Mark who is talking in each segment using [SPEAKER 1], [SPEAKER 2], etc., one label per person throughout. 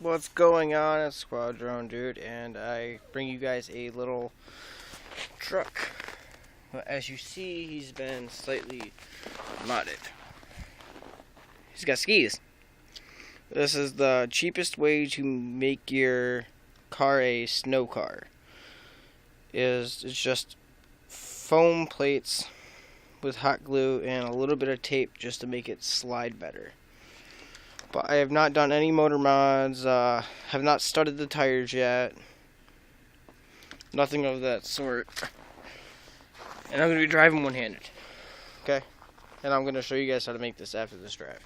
[SPEAKER 1] What's going on? It's Squadron Dude, and I bring you guys a little truck. As you see, he's been slightly modded. He's got skis. This is the cheapest way to make your car a snow car. It's just foam plates with hot glue and a little bit of tape just to make it slide better. But I have not done any motor mods, have not studded the tires yet. Nothing of that sort. And I'm going to be driving one-handed. Okay? And I'm going to show you guys how to make this after this drive.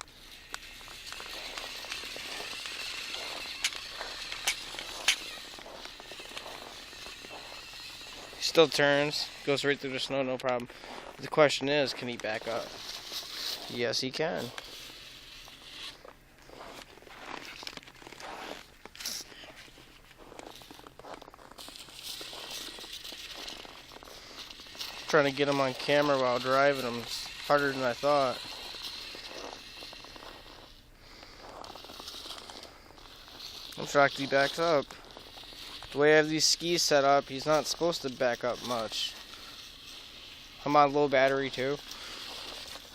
[SPEAKER 1] He still turns, goes right through the snow, no problem. But the question is, can he back up? Yes, he can. Trying to get him on camera while driving him is harder than I thought. I'm shocked he backs up. The way I have these skis set up, he's not supposed to back up much. I'm on low battery too.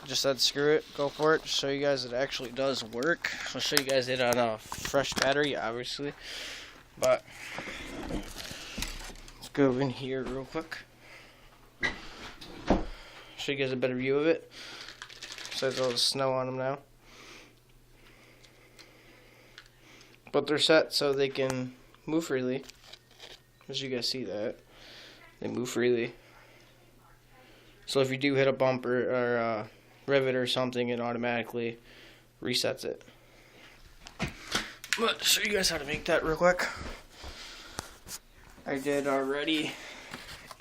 [SPEAKER 1] Just said screw it, go for it. Just show you guys it actually does work. I'll show you guys it on a fresh battery, obviously. But let's go in here real quick. Show you guys a better view of it. So there's all the snow on them now. But they're set so they can move freely. As you guys see that. They move freely. So if you do hit a bumper or a rivet or something, it automatically resets it. But show you guys how to make that real quick. I did already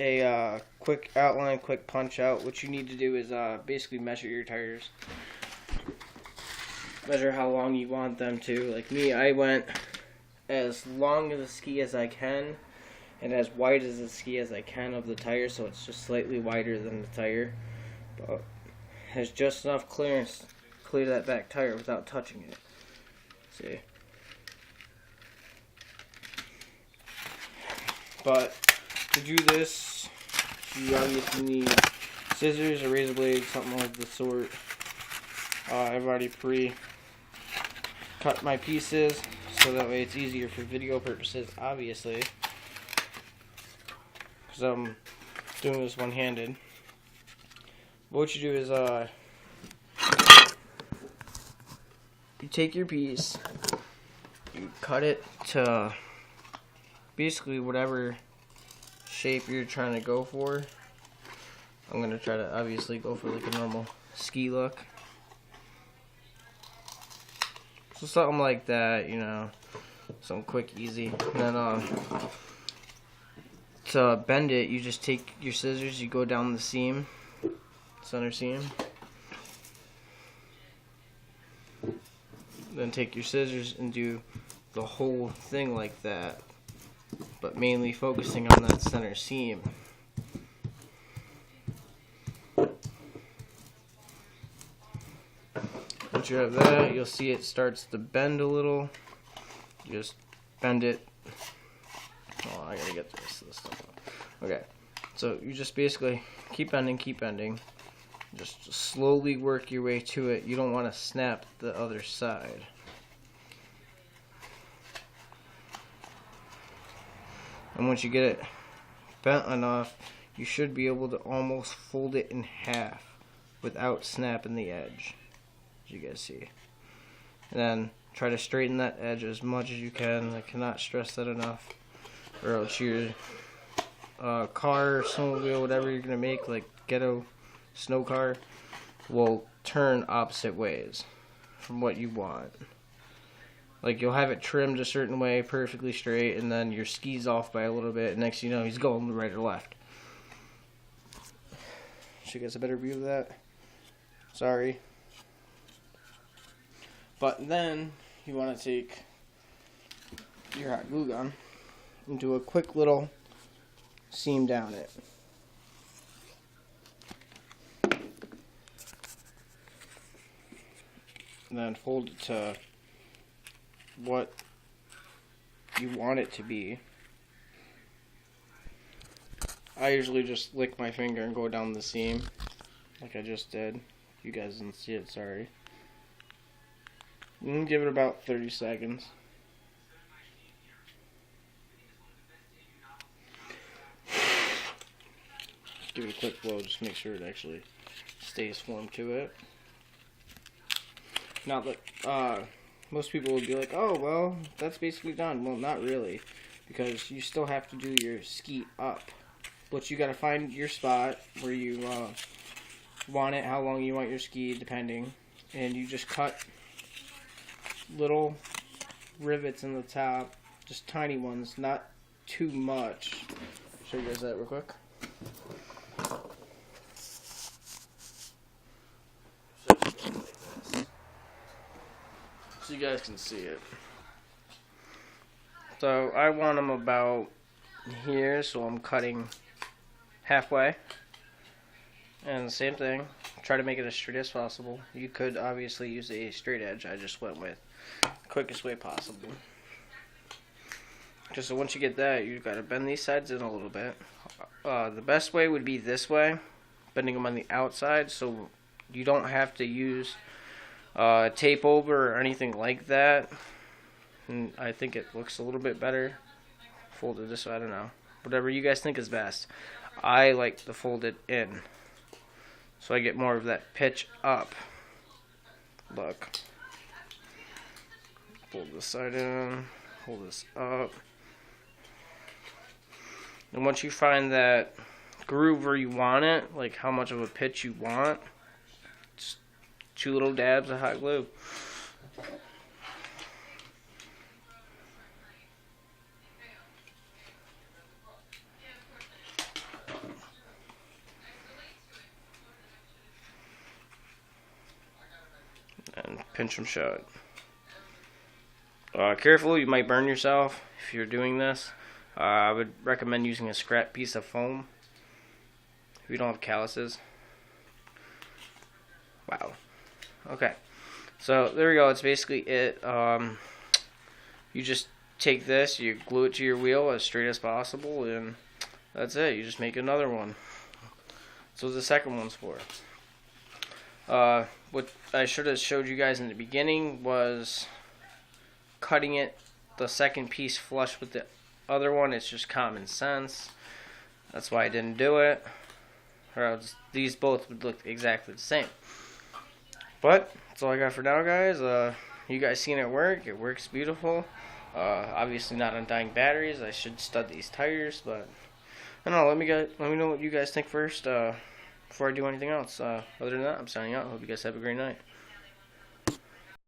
[SPEAKER 1] a quick outline, quick punch out. What you need to do is basically measure your tires. Measure how long you want them to. Like me, I went as long of the ski as I can and as wide as the ski as I can of the tire, so it's just slightly wider than the tire, but has just enough clearance to clear that back tire without touching it. See? But to do this, you obviously need scissors, a razor blade, something like the sort. I've already pre-cut my pieces, so that way it's easier for video purposes, obviously. Because I'm doing this one-handed. What you do is, you take your piece, you cut it to basically whatever shape you're trying to go for. I'm going to try to obviously go for like a normal ski look. So something like that, you know, something quick, easy. And then to bend it, you just take your scissors, you go down the seam, center seam. Then take your scissors and do the whole thing like that, but mainly focusing on that center seam. Once you have that, you'll see it starts to bend a little. Just bend it. Oh, I gotta get this stuff up. Okay, so you just basically keep bending. Just slowly work your way to it. You don't want to snap the other side. And once you get it bent enough, you should be able to almost fold it in half without snapping the edge, as you guys see. And then try to straighten that edge as much as you can. I cannot stress that enough. Or else your car or snowmobile, whatever you're going to make, like ghetto snow car, will turn opposite ways from what you want. Like, you'll have it trimmed a certain way, perfectly straight, and then your ski's off by a little bit, and next thing you know, he's going right or left. Should you guys a better view of that? Sorry. But then, you want to take your hot glue gun and do a quick little seam down it. And then fold it to what you want it to be. I usually just lick my finger and go down the seam, like I just did. You guys didn't see it, sorry. And give it about 30 seconds. Give it a quick blow, just make sure it actually stays formed to it. Now that most people would be like, oh well, that's basically done. Well, not really, because you still have to do your ski up. But you gotta find your spot where you want it, how long you want your ski, depending, and you just cut little rivets in the top, just tiny ones, not too much. Show you guys that real quick. So you guys can see it. So I want them about here, so I'm cutting halfway. And the same thing, try to make it as straight as possible. You could obviously use a straight edge. I just went with the quickest way possible. Just so once you get that, you've got to bend these sides in a little bit. The best way would be this way, bending them on the outside, so you don't have to use tape over or anything like that. And I think it looks a little bit better folded this way. I don't know, whatever you guys think is best. I like to fold it in, so I get more of that pitch up look. Fold this side in, hold this up, and once you find that groove where you want it, like how much of a pitch you want, just 2 little dabs of hot glue. And pinch them shut. Careful, you might burn yourself if you're doing this. I would recommend using a scrap piece of foam if you don't have calluses. Wow. Okay. So there we go. It's basically it. You just take this, you glue it to your wheel as straight as possible, and that's it. You just make another one. So the second one's for. What I should have showed you guys in the beginning was cutting it, the second piece flush with the other one. It's just common sense. That's why I didn't do it. Or else these both would look exactly the same. But that's all I got for now, guys. You guys seen it work? It works beautiful. Obviously not on dying batteries. I should stud these tires, but I don't know. Let me know what you guys think first. Before I do anything else. Other than that, I'm signing out. Hope you guys have a great night.